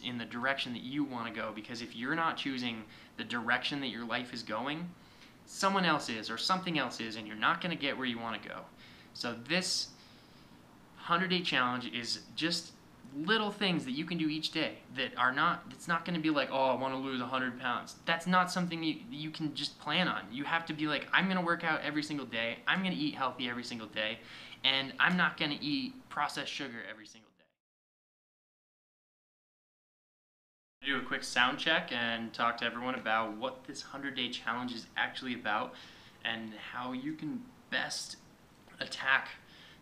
in the direction that you want to go, because if you're not choosing the direction that your life is going, someone else is or something else is, and you're not going to get where you want to go. So this 100-day challenge is just little things that you can do each day that are not, it's not going to be like, oh, I want to lose 100 pounds. That's not something you can just plan on. You have to be like, I'm going to work out every single day, I'm going to eat healthy every single day, and I'm not going to eat processed sugar every single day. Do a quick sound check and talk to everyone about what this 100-day challenge is actually about and how you can best attack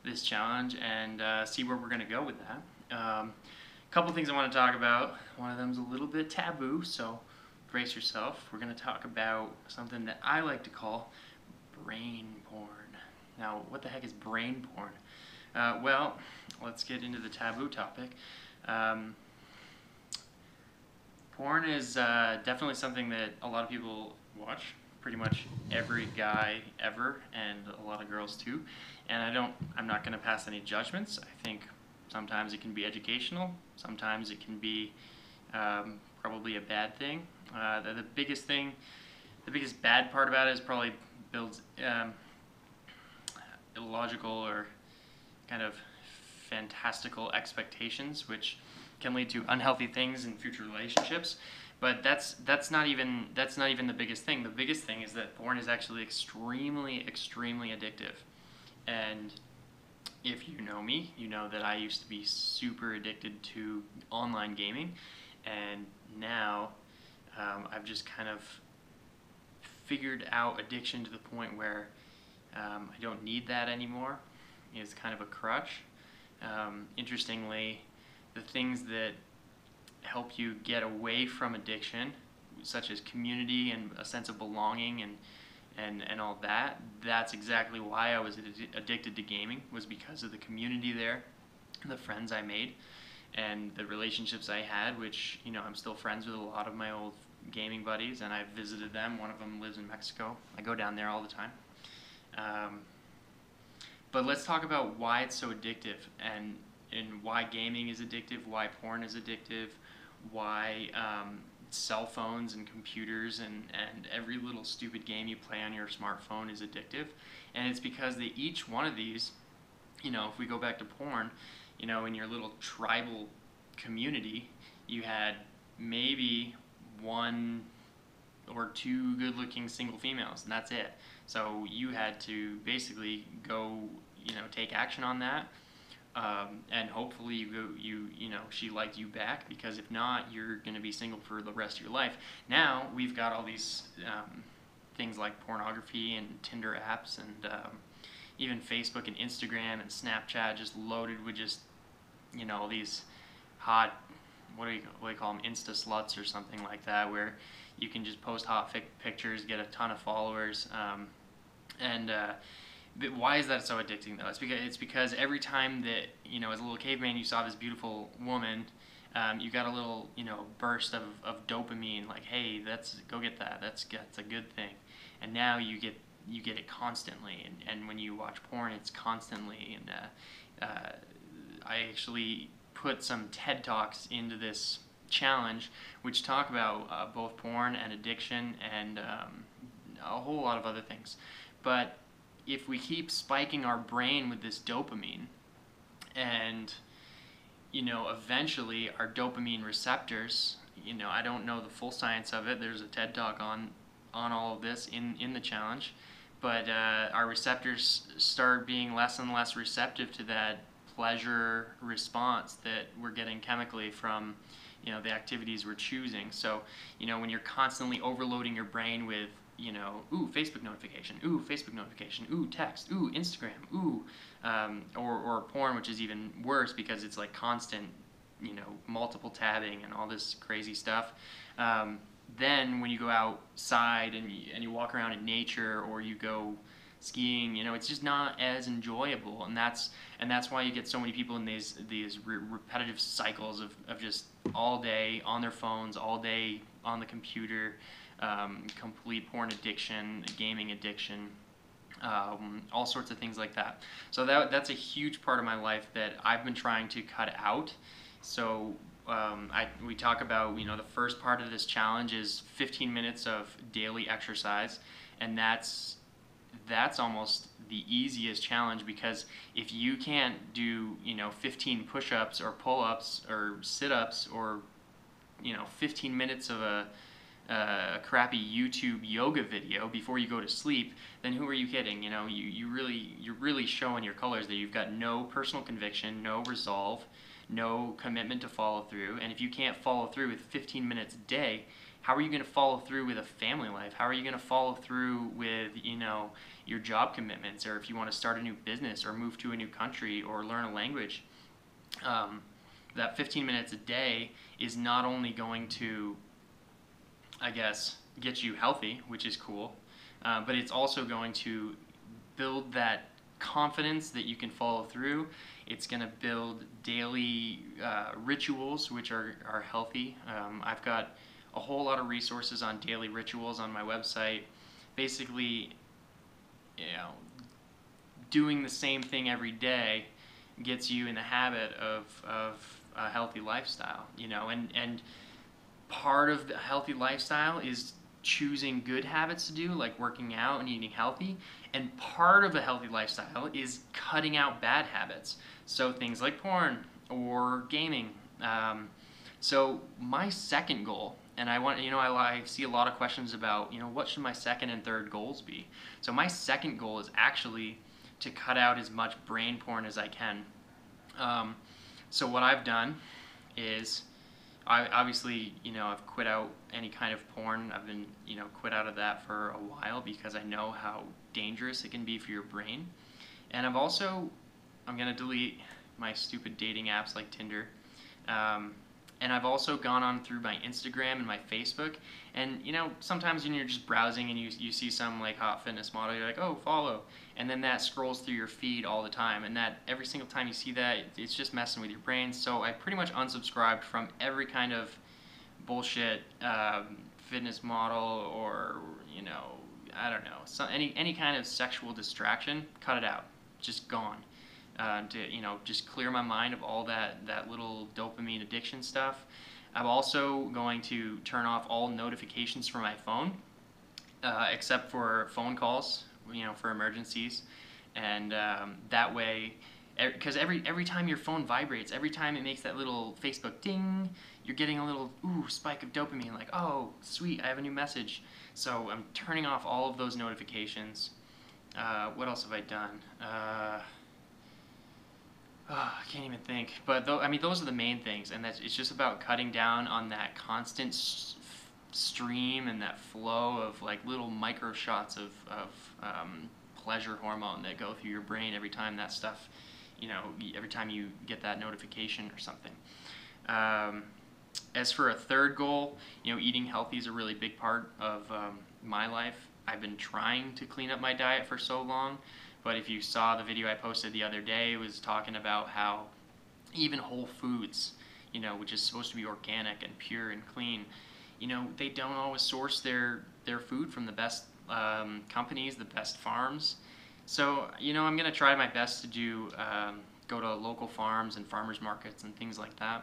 this challenge and see where we're going to go with that. A couple things I want to talk about. One of them is a little bit taboo, so brace yourself. We're going to talk about something that I like to call brain porn. Now, what the heck is brain porn? Well, let's get into the taboo topic. Porn is definitely something that a lot of people watch. Pretty much every guy ever, and a lot of girls too. And I'm not going to pass any judgments. I think sometimes it can be educational. Sometimes it can be probably a bad thing. The biggest bad part about it is probably builds illogical or kind of fantastical expectations, which can lead to unhealthy things in future relationships. But that's not even the biggest thing. The biggest thing is that porn is actually extremely addictive. And if you know me, you know that I used to be super addicted to online gaming, and now I've just kind of figured out addiction to the point where I don't need that anymore. It's kind of a crutch. Interestingly, the things that help you get away from addiction, such as community and a sense of belonging and all that, that's exactly why I was addicted to gaming, was because of the community there, the friends I made, and the relationships I had, which, you know, I'm still friends with a lot of my old gaming buddies, and I've visited them. One of them lives in Mexico. I go down there all the time. But let's talk about why it's so addictive, and why gaming is addictive, why porn is addictive, why cell phones and computers and every little stupid game you play on your smartphone is addictive. And it's because each one of these, you know, if we go back to porn, you know, in your little tribal community, you had maybe one or two good-looking single females, and that's it. So you had to basically go, you know, take action on that. And hopefully you know, she liked you back, because if not, you're going to be single for the rest of your life. Now we've got all these things like pornography and Tinder apps and even Facebook and Instagram and Snapchat just loaded with just, you know, these hot, what do you call them, Insta sluts or something like that, where you can just post hot pictures, get a ton of followers, but why is that so addicting though? It's because every time that, you know, as a little caveman, you saw this beautiful woman, you got a little, you know, burst of dopamine, like, hey, go get that. That's a good thing. And now you get it constantly. And when you watch porn, it's constantly. And I actually put some TED Talks into this challenge, which talk about both porn and addiction and a whole lot of other things. But if we keep spiking our brain with this dopamine, and, you know, eventually our dopamine receptors, you know, I don't know the full science of it, there's a TED Talk on all of this in the challenge, but our receptors start being less and less receptive to that pleasure response that we're getting chemically from, you know, the activities we're choosing. So, you know, when you're constantly overloading your brain with, you know, ooh, Facebook notification, ooh, text, ooh, Instagram, ooh, or porn, which is even worse because it's like constant, you know, multiple tabbing and all this crazy stuff. Then when you go outside and you walk around in nature, or you go skiing, you know, it's just not as enjoyable, and that's why you get so many people in these repetitive cycles of just all day on their phones, all day on the computer. Complete porn addiction, gaming addiction, all sorts of things like that. So that's a huge part of my life that I've been trying to cut out. So we talk about, the first part of this challenge is 15 minutes of daily exercise, and that's almost the easiest challenge, because if you can't do 15 push-ups or pull-ups or sit-ups, or 15 minutes of a crappy YouTube yoga video before you go to sleep, then who are you kidding? You're really showing your colors that you've got no personal conviction, no resolve, no commitment to follow through. And if you can't follow through with 15 minutes a day, how are you going to follow through with a family life? How are you going to follow through with your job commitments, or if you want to start a new business or move to a new country or learn a language? That 15 minutes a day is not only going to, I guess, get you healthy, which is cool, but it's also going to build that confidence that you can follow through. It's going to build daily rituals, which are healthy. I've got a whole lot of resources on daily rituals on my website. Basically, doing the same thing every day gets you in the habit of a healthy lifestyle, and part of the healthy lifestyle is choosing good habits to do, like working out and eating healthy, and part of a healthy lifestyle is cutting out bad habits, so things like porn or gaming. So my second goal, and I see a lot of questions about, what should my second and third goals be? So my second goal is actually to cut out as much brain porn as I can. So what I've done is, obviously, I've quit out any kind of porn. I've been, quit out of that for a while, because I know how dangerous it can be for your brain. And I'm going to delete my stupid dating apps like Tinder. And I've also gone on through my Instagram and my Facebook. And, sometimes when you're just browsing and you see some like hot fitness model, you're like, oh, follow. And then that scrolls through your feed all the time. And that every single time you see that, it's just messing with your brain. So I pretty much unsubscribed from every kind of bullshit fitness model, or, I don't know, any kind of sexual distraction. Cut it out. Just gone. To just clear my mind of all that little dopamine addiction stuff. I'm also going to turn off all notifications from my phone, except for phone calls, for emergencies, and that way, because every time your phone vibrates, every time it makes that little Facebook ding, you're getting a little spike of dopamine, like, oh sweet, I have a new message. So I'm turning off all of those notifications. What else have I done? I can't even think. But those are the main things, and it's just about cutting down on that constant stream and that flow of like little micro shots of pleasure hormone that go through your brain every time that stuff, every time you get that notification or something. As for a third goal, eating healthy is a really big part of my life. I've been trying to clean up my diet for so long. But if you saw the video I posted the other day, it was talking about how even Whole Foods, which is supposed to be organic and pure and clean, they don't always source their food from the best companies, the best farms. So, I'm going to try my best to go to local farms and farmers markets and things like that.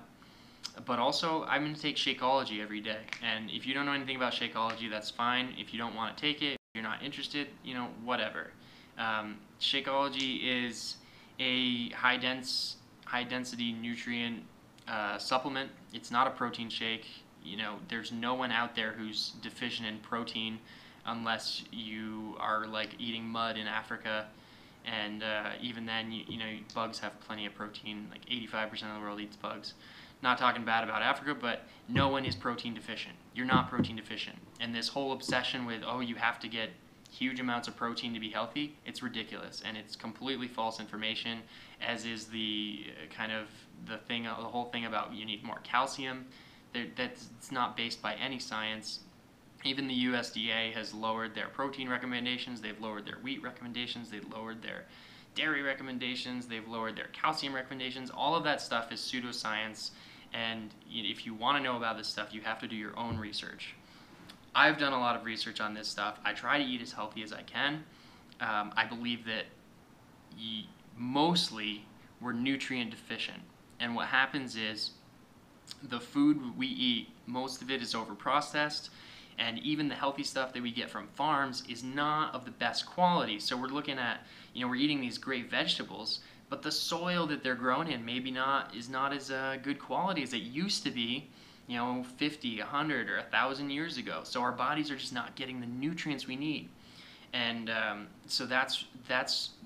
But also, I'm going to take Shakeology every day. And if you don't know anything about Shakeology, that's fine. If you don't want to take it, if you're not interested, whatever. Shakeology is a high density nutrient supplement. It's not a protein shake. There's no one out there who's deficient in protein, unless you are like eating mud in Africa, and even then, bugs have plenty of protein. Like 85% of the world eats bugs. Not talking bad about Africa, but no one is protein deficient. You're not protein deficient. And this whole obsession with, oh, you have to get huge amounts of protein to be healthy, it's ridiculous, and it's completely false information, as is the the whole thing about you need more calcium. That's not based by any science. Even the USDA has lowered their protein recommendations, they've lowered their wheat recommendations, they've lowered their dairy recommendations, they've lowered their calcium recommendations. All of that stuff is pseudoscience, and if you want to know about this stuff, you have to do your own research. I've done a lot of research on this stuff. I try to eat as healthy as I can. I believe that mostly we're nutrient deficient. And what happens is, the food we eat, most of it is overprocessed, and even the healthy stuff that we get from farms is not of the best quality. So we're looking at, we're eating these great vegetables, but the soil that they're grown in maybe is not as good quality as it used to be, 50, 100, or 1,000 years ago. So our bodies are just not getting the nutrients we need. And so that's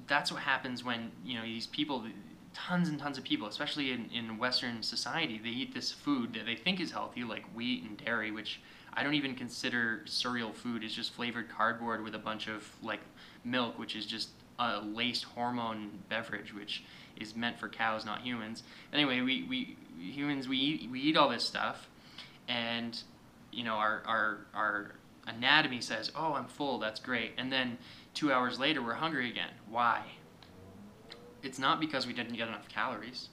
what happens when these people, tons and tons of people, especially in Western society, they eat this food that they think is healthy, like wheat and dairy, which I don't even consider cereal food. It's just flavored cardboard with a bunch of like milk, which is just a laced hormone beverage, which is meant for cows, not humans. Anyway, we humans, we eat all this stuff, and our anatomy says, oh, I'm full, that's great, and then 2 hours later we're hungry again. Why? It's not because we didn't get enough calories.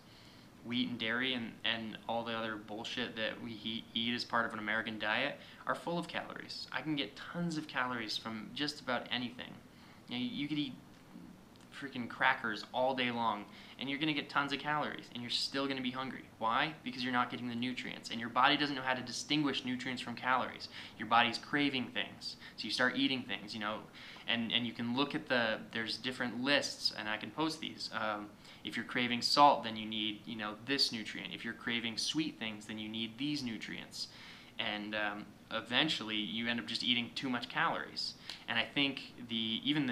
Wheat and dairy and all the other bullshit that we eat as part of an American diet are full of calories. I can get tons of calories from just about anything. You could eat freaking crackers all day long and you're going to get tons of calories and you're still going to be hungry. Why? Because you're not getting the nutrients, and your body doesn't know how to distinguish nutrients from calories. Your body's craving things, so you start eating things, and you can look at there's different lists, and I can post these. If you're craving salt, then you need this nutrient. If you're craving sweet things, then you need these nutrients. And eventually you end up just eating too much calories. And I think even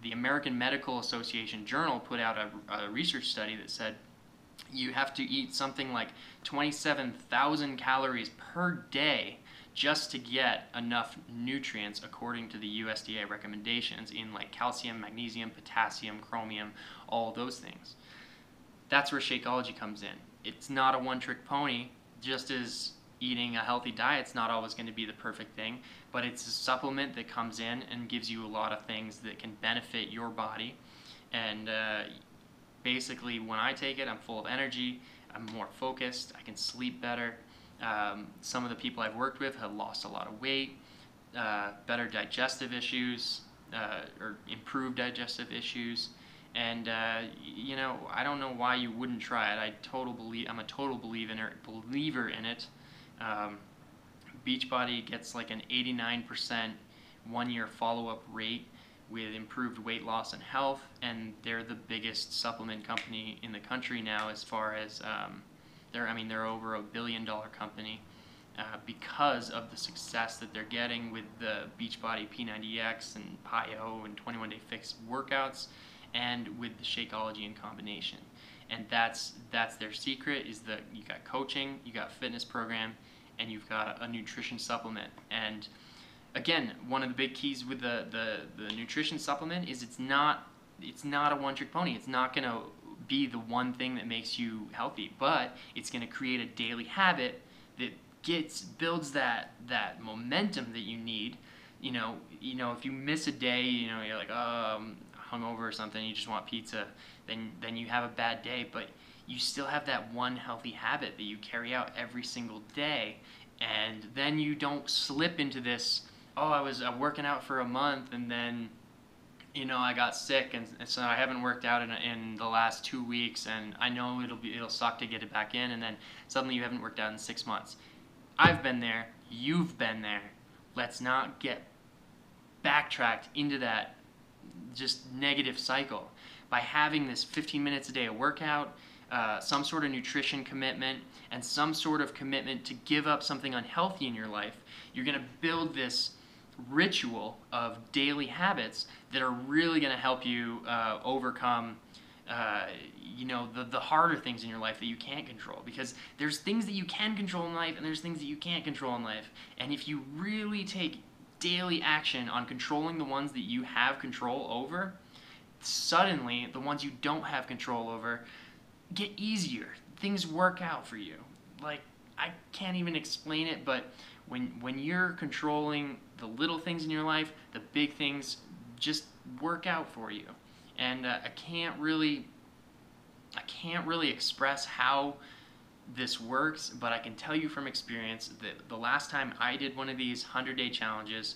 the American Medical Association Journal put out a research study that said you have to eat something like 27,000 calories per day just to get enough nutrients according to the USDA recommendations in like calcium, magnesium, potassium, chromium, all those things. That's where Shakeology comes in. It's not a one-trick pony, just as eating a healthy diet's not always going to be the perfect thing, but it's a supplement that comes in and gives you a lot of things that can benefit your body. And basically when I take it, I'm full of energy, I'm more focused, I can sleep better. Some of the people I've worked with have lost a lot of weight, better digestive issues, or improved digestive issues, and I don't know why you wouldn't try it. I'm a total believer in it. Beachbody gets like an 89% one-year follow-up rate with improved weight loss and health, and they're the biggest supplement company in the country now as far as they're over $1 billion company because of the success that they're getting with the Beachbody P90X and PiO and 21 Day Fix workouts, and with the Shakeology in combination. And that's their secret, is that you got coaching, you got a fitness program, and you've got a nutrition supplement. And again, one of the big keys with the nutrition supplement is it's not a one-trick pony. It's not going to be the one thing that makes you healthy, but it's going to create a daily habit that builds that momentum that you need. If you miss a day, you're like, oh, I'm hungover or something, you just want pizza, then you have a bad day, but you still have that one healthy habit that you carry out every single day, and then you don't slip into this, oh, I was working out for a month and then I got sick, and so I haven't worked out in the last 2 weeks, and I know it'll suck to get it back in, and then suddenly you haven't worked out in 6 months. I've been there, you've been there. Let's not get backtracked into that just negative cycle. By having this 15 minutes a day of workout, some sort of nutrition commitment, and some sort of commitment to give up something unhealthy in your life, you're going to build this ritual of daily habits that are really going to help you overcome the harder things in your life that you can't control. Because there's things that you can control in life and there's things that you can't control in life. And if you really take daily action on controlling the ones that you have control over, suddenly the ones you don't have control over get easier. Things work out for you. Like, I can't even explain it, but when you're controlling the little things in your life, the big things just work out for you. And I can't really express how this works, but I can tell you from experience that the last time I did one of these 100-day challenges,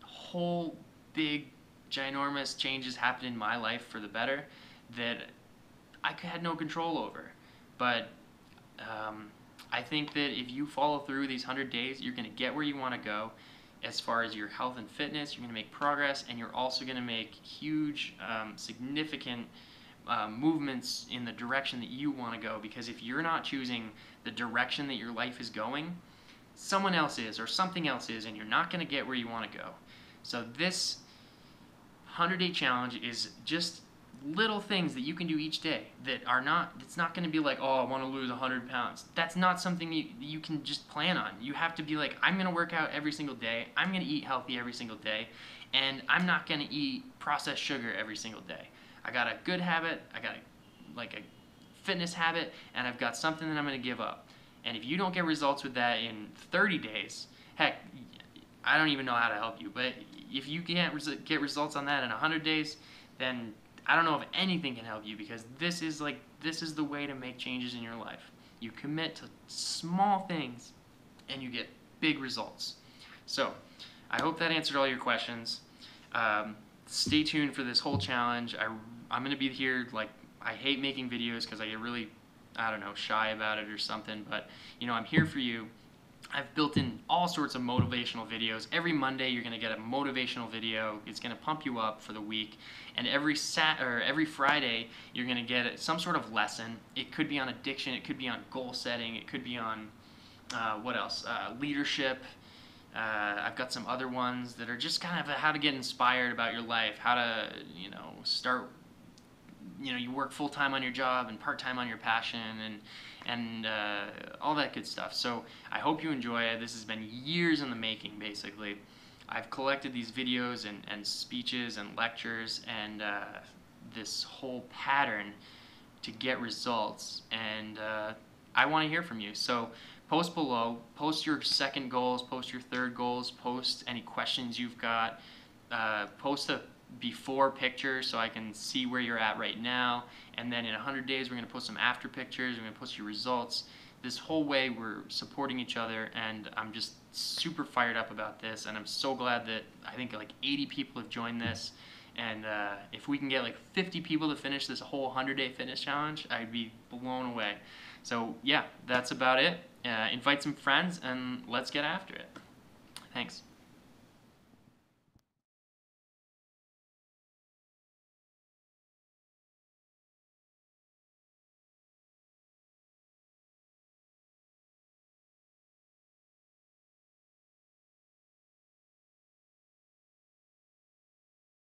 whole big ginormous changes happened in my life for the better that I had no control over. But I think that if you follow through these 100 days, you're going to get where you want to go as far as your health and fitness. You're going to make progress, and you're also going to make huge, significant movements in the direction that you want to go. Because if you're not choosing the direction that your life is going, someone else is, or something else is, and you're not going to get where you want to go. So this 100-day challenge is just little things that you can do each day that are not, it's not going to be like, oh, I want to lose 100 pounds. That's not something you can just plan on. You have to be like, I'm going to work out every single day, I'm going to eat healthy every single day, and I'm not going to eat processed sugar every single day. I got a good habit, I got a fitness habit, and I've got something that I'm going to give up. And if you don't get results with that in 30 days, heck, I don't even know how to help you, but if you can't get results on that in 100 days, then I don't know if anything can help you, because this is the way to make changes in your life. You commit to small things and you get big results. So I hope that answered all your questions. Stay tuned for this whole challenge. I'm going to be here. Like, I hate making videos because I get really, I don't know, shy about it or something, but you know, I'm here for you. I've built in all sorts of motivational videos. Every Monday you're going to get a motivational video. It's going to pump you up for the week. And every Friday you're going to get some sort of lesson. It could be on addiction, it could be on goal setting, it could be on what else? Leadership. I've got some other ones that are just kind of how to get inspired about your life, how to, you know, start, you know, you work full-time on your job and part-time on your passion, and all that good stuff. So I hope you enjoy it. This has been years in the making, basically. I've collected these videos and speeches and lectures and this whole pattern to get results, and I want to hear from you. So post below, post your second goals, post your third goals, post any questions you've got, post a before picture so I can see where you're at right now, and then in 100 days we're going to post some after pictures, we're going to post your results. This whole way we're supporting each other, and I'm just super fired up about this, and I'm so glad that I think like 80 people have joined this, and if we can get like 50 people to finish this whole 100-day fitness challenge, I'd be blown away. So yeah, that's about it. Invite some friends and let's get after it. Thanks.